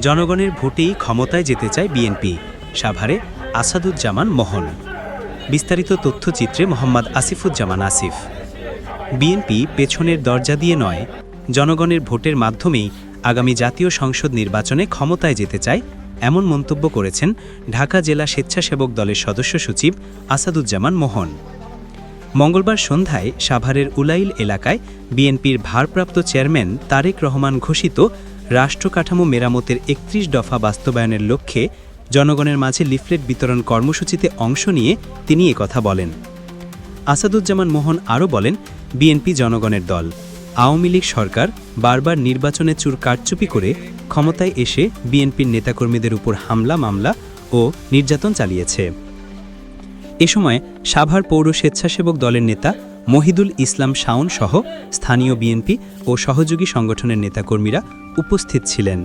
জনগণের ভোটেই ক্ষমতায় যেতে চায় বিএনপি, সাভারে আসাদুজ্জামান মোহন। বিস্তারিত তথ্যচিত্রে মোহাম্মদ আসিফুজ্জামান আসিফ। বিএনপি পেছনের দরজা দিয়ে নয়, জনগণের ভোটের মাধ্যমেই আগামী জাতীয় সংসদ নির্বাচনে ক্ষমতায় যেতে চায়, এমন মন্তব্য করেছেন ঢাকা জেলা স্বেচ্ছাসেবক দলের সদস্য সচিব আসাদুজ্জামান মোহন। মঙ্গলবার সন্ধ্যায় সাভারের উলাইল এলাকায় বিএনপির ভারপ্রাপ্ত চেয়ারম্যান তারেক রহমান ঘোষিত রাষ্ট্র কাঠামো মেরামতের ৩১ দফা বাস্তবায়নের লক্ষ্যে জনগণের মাঝে লিফলেট বিতরণ কর্মসূচিতে অংশ নিয়ে তিনি একথা বলেন। আসাদুজ্জামান মোহন আরও বলেন, বিএনপি জনগণের দল। আওয়ামী লীগ সরকার বারবার নির্বাচনে চুর কারচুপি করে ক্ষমতায় এসে বিএনপির নেতাকর্মীদের উপর হামলা, মামলা ও নির্যাতন চালিয়েছে। এ সময় সাভার পৌর স্বেচ্ছাসেবক দলের নেতা মহিদুল ইসলাম শাওন সহ স্থানীয় বিএনপি ও সহযোগী সংগঠনের নেতাকর্মীরা উপস্থিত ছিলেন।